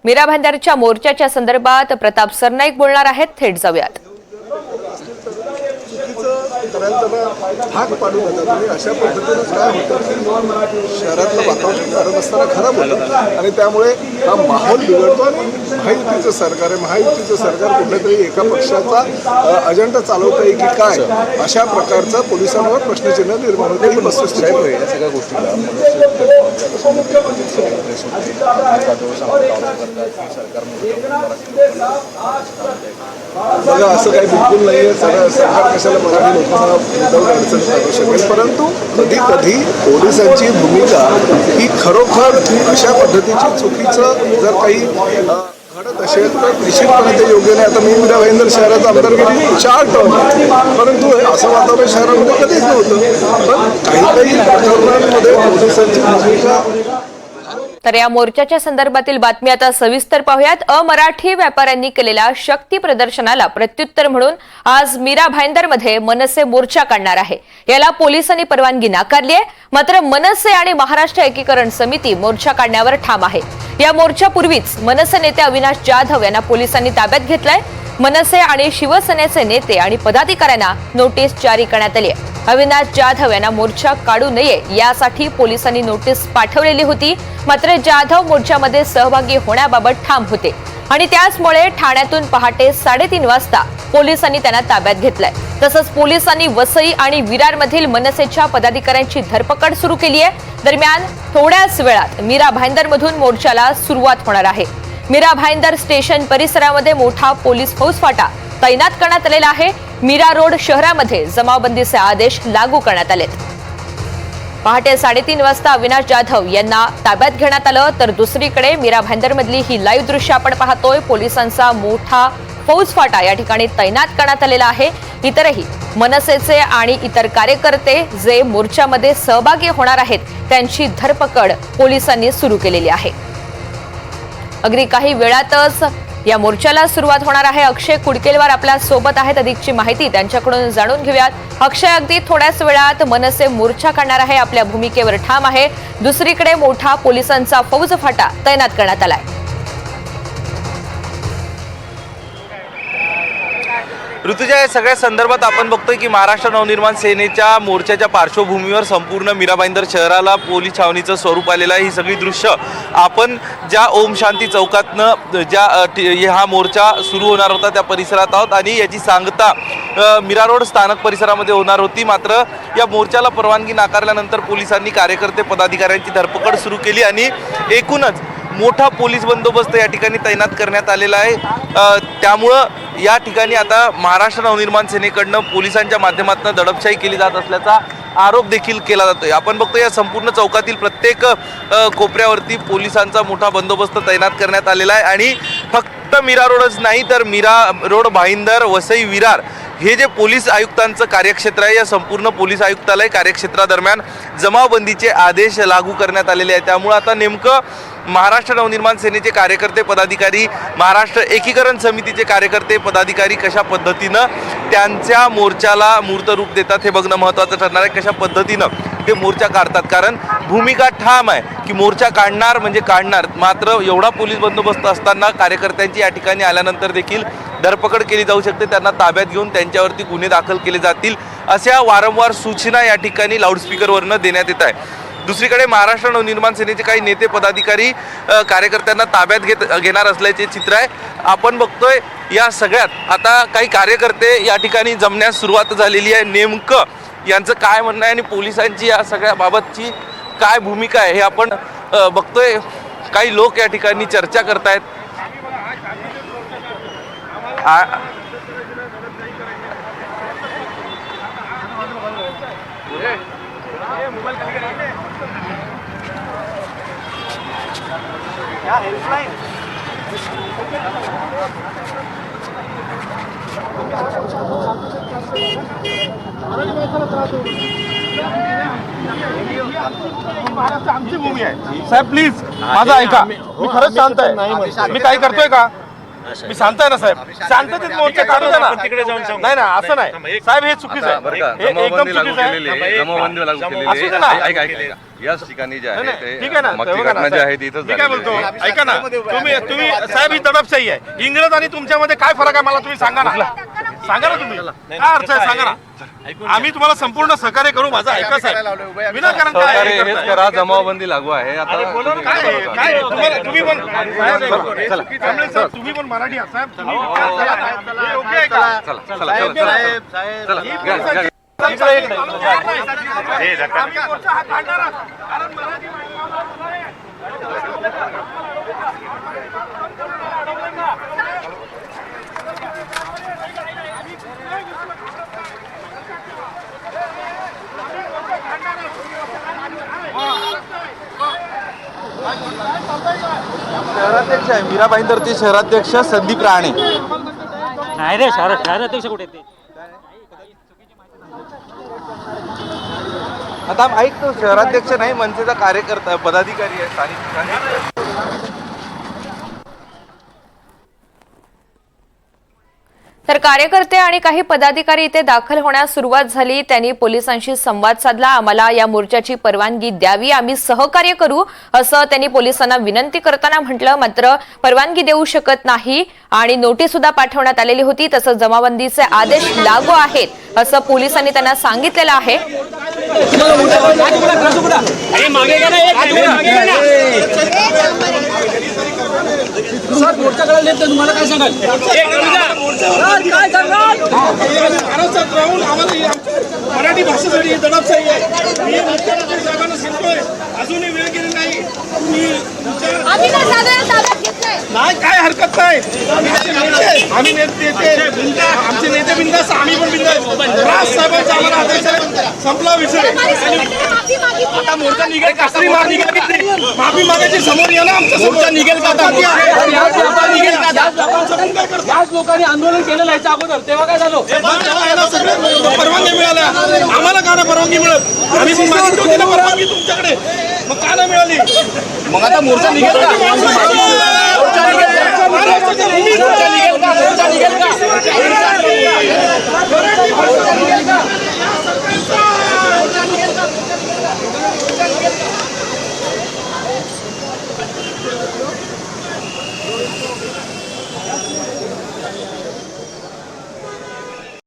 मीरा भाईंदरच्या मोर्चाच्या संदर्भात प्रताप सरनाईक बोलणार आहेत, थेट जाऊयात। भाग पाडून देतात आणि अशा पद्धतीने काय होतं की शहरातलं वातावरण करत असताना खराब होतं आणि त्यामुळे हा माहोल बिघडतो आणि महायुतीचं सरकार आहे, महायुतीचं सरकार कुठल्यातरी एका पक्षाचा अजेंडा चालवता येईल की काय, अशा प्रकारचं पोलिसांवर प्रश्नचिन्ह निर्माण होते। ही वस्तुस्थिती आहे या सगळ्या गोष्टीला बघा, असं काही बिलकुल नाही आहे। सरकार कशाला मराठी लोकांना विदाऊट अडचण टाकू शकेल, परंतु कधी कधी पोलिसांची भूमिका ही खरोखर अशा पद्धतीची चुकीचं जर काही घडत असेल तर निश्चितपणे ते योग्य नाही। आता मी मीरा भाईंदर शहराचा आमदार गेली 4 टर्म, परंतु असं वातावरण शहरामध्ये कधीच नव्हतं, पण काही प्रकरणांमध्ये पोलिसांची भूमिका। तर या मोर्चाच्या संदर्भातील बातमी आता सविस्तर पाहूयात। अमराठी व्यापाऱ्यांनी केलेल्या शक्ती प्रदर्शनाला प्रत्युत्तर म्हणून आज मीरा भाईंदरमध्ये मनसे मोर्चा काढणार आहे। याला पोलिसांनी परवानगी नाकारली आहे, मात्र मनसे आणि महाराष्ट्र एकीकरण समिती मोर्चा काढण्यावर ठाम आहे। या मोर्चापूर्वीच मनसे नेते अविनाश जाधव यांना पोलिसांनी ताब्यात घेतलंय। मनसे आणि शिवसेनेचे नेते आणि पदाधिकाऱ्यांना नोटीस जारी करण्यात आली आहे। अविनाश जाधव यांना मोर्चा काढू नये यासाठी पोलिसांनी नोटीस पाठवलेली होती, मात्र जाधव मोर्चामध्ये सहभागी होण्याबाबत ठाम होते आणि त्याचमुळे ठाण्यातून पहाटे 3:30 वाजता पोलिसांनी त्यांना ताब्यात घेतलंय। तसंच पोलिसांनी वसई आणि विरारमधील मनसेच्या पदाधिकाऱ्यांची धरपकड सुरू केली आहे। दरम्यान थोड्याच वेळात मीरा भाईंदरमधून मोर्चाला सुरुवात होणार आहे। मीरा भाईंदर स्टेशन परिसरामध्ये मोठा पोलीस फौजफाटा तैनात करण्यात आलेला आहे। मीरा रोड शहरामध्ये जमावबंदीचे आदेश लागू करण्यात आलेत। पहाटे 3:30 वाजता अविनाश जाधव यांना ताब्यात घेण्यात आलं, तर दुसरीकडे मीरा भाईंदरमधली ही लाईव्ह दृश्य आपण पाहतोय। पोलिसांचा मोठा फौजफाटा या ठिकाणी तैनात करण्यात आलेला आहे। इतरही मनसेचे आणि इतर कार्यकर्ते जे मोर्चामध्ये सहभागी होणार आहेत त्यांची धरपकड पोलिसांनी सुरू केलेली आहे। अगदी काही वेळातच या मोर्चाला सुरुवात होणार आहे। अक्षय कुडकेलवार आपल्या सोबत आहेत, अधिकची माहिती त्यांच्याकडून जाणून घेऊयात। अक्षय, अगदी थोड्याच वेळात मनसे मोर्चा काढणार आहे, आपल्या भूमिकेवर ठाम आहे। दुसरीकडे मोठा पोलिसांचा फौजफाटा तैनात करण्यात आलाय। ऋतुजा, या सगळ्या संदर्भात आपण बघतोय की महाराष्ट्र नवनिर्माण सेनेच्या मोर्चाच्या पार्श्वभूमीवर संपूर्ण मीरा भाईंदर शहराला पोलीस छावणीचं स्वरूप आलेलं आहे। ही सगळी दृश्य आपण ज्या ओम शांती चौकातनं हा मोर्चा सुरू होणार होता त्या परिसरात आहोत आणि याची सांगता मीरा रोड स्थानक परिसरामध्ये होणार होती, मात्र या मोर्चाला परवानगी नाकारल्यानंतर पोलिसांनी कार्यकर्ते पदाधिकाऱ्यांची धरपकड सुरू केली आणि एकूणच मोठा पोलीस बंदोबस्त या ठिकाणी तैनात करण्यात आलेला आहे। त्यामुळं या ठिकाणी आता महाराष्ट्र नवनिर्माण सेनेकडनं पोलिसांच्या माध्यमातून दडपशाही केली जात असल्याचा आरोप देखील केला जातोय। आपण बघतो या संपूर्ण चौकातील प्रत्येक कोपऱ्यावरती पोलिसांचा मोठा बंदोबस्त तैनात करण्यात आलेला आहे आणि फक्त मीरा रोडच नाही तर मीरा रोड, भाईंदर, वसई, विरार हे जे पोलीस आयुक्तांचं कार्यक्षेत्र आहे, या संपूर्ण पोलीस आयुक्तालय कार्यक्षेत्रादरम्यान जमावबंदीचे आदेश लागू करण्यात आलेले आहेत। त्यामुळे आता नेमकं महाराष्ट्र नवनिर्माण सेनेचे कार्यकर्ते पदाधिकारी, महाराष्ट्र एकीकरण समितीचे कार्यकर्ते पदाधिकारी कशा पद्धतीनं त्यांच्या मोर्चाला मूर्त रूप देतात हे बघणं महत्त्वाचं ठरणार आहे। कशा पद्धतीनं ते मोर्चा काढतात, कारण भूमिका ठाम आहे की मोर्चा काढणार म्हणजे काढणार, मात्र एवढा पोलीस बंदोबस्त असताना कार्यकर्त्यांची या ठिकाणी आल्यानंतर देखील धरपकड केली जाऊ शकते, त्यांना ताब्यात घेऊन त्यांच्यावरती गुन्हे दाखल केले जातील अशा वारंवार सूचना या ठिकाणी लाऊडस्पीकरवरनं देण्यात येत आहे। दुसरीकडे महाराष्ट्र नवनिर्माण सेनेचे काही नेते पदाधिकारी कार्यकर्त्यांना ताब्यात घेणार असल्याचे चित्र आहे। आपण बघतोय या सगळ्यात आता काही कार्यकर्ते या ठिकाणी जमण्यास सुरुवात झालेली आहे। नेमकं यांचं काय म्हणणं आहे आणि पोलिसांची या सगळ्या बाबतची काय भूमिका आहे हे आपण बघतोय। काही लोक या ठिकाणी चर्चा करतायत। आमची भूमी आहे साहेब, प्लीज माझं ऐका। मी खरंच शांत आहे, मी काही करतोय का? मी शांत आहे ना साहेब, शांततेत मोर्चा काढू द्या ना. नाही ना, असं नाही साहेब, हे चुकीचं आहे, हे एकदम चुकीचं आहे. जमावबंदी लागू असू केलेली दे ना. आहे. ऐका याच ठिकाणी जे आहे ठीक आहे ना, ते बघा ना घटना जी साहेब. आहे ती इथं मी काय बोलतो, ऐका ना, तुम्ही साहेब, ही दडपशाही आहे. इंग्रज आणि तुमच्यामध्ये काय फरक आहे मला तुम्ही सांगा ना, सांगा ना तुम्ही, काय अर्थ आहे सांगा ना. आम्ही तुम्हाला संपूर्ण सहकार्य करू, माझं ऐका साहेब, विनाकारण काय सरकारी हे हेच करताय? करा, जमावबंदी लागू आहे आता. काय आहे? काय आहे? तुम्ही पण साहेब, तुम्ही पण मराठी आहात साहेब, तुम्ही हे योग्य आहे का? चला आम्ही मोर्चा हा काढणार आहोत. कारण मराठी शहराध्यक्ष आहे मीरा भाईंदरचे शहराध्यक्ष संदीप राणे. नाही रे, शहराध्यक्ष कुठे ते? आता ऐकतो, शहराध्यक्ष नाही, मनसेचा कार्यकर्ता पदाधिकारी आहे स्थानिक. तर कार्यकर्ते आणि काही पदाधिकारी इथे दाखल होण्यास सुरुवात झाली. त्यांनी पोलिसांशी संवाद साधला. आम्हाला या मोर्चाची परवानगी द्यावी, आम्ही सहकार्य करू असं त्यांनी पोलिसांना विनंती करताना म्हटलं. मात्र परवानगी देऊ शकत नाही आणि नोटीस सुद्धा पाठवण्यात आलेली होती. तसंच जमाबंदीचे आदेश लागू आहेत असं पोलिसांनी त्यांना सांगितलेलं आहे. तुम्हाला काय सांगाल? मराठी भाषेसाठी दडपशाही आहे. मी मुख्यमंत्री साहेबांना सांगतोय, अजूनही वेळ गेली नाही. नाही, काय हरकत नाही. आम्ही नेते, आमचे नेते बिंदास, आम्ही पण बिंदास. साहेबांचा आम्हाला आदेश आहे, संपला विषय. आता मोर्चा निघेल, कसरी मार निघेल, माफी मागायची समोर या ना. आमचा मोर्चा निघेल का? याच लोकांनी आंदोलन केलेलं याच्या अगोदर, तेव्हा काय झालं? परवानगी मिळाल्या आम्हाला, का नाही परवानगी मिळत? आम्ही पण मागितली होती ना परवानगी तुमच्याकडे, मग का नाही मिळाली? मग आता मोर्चा निघेल का?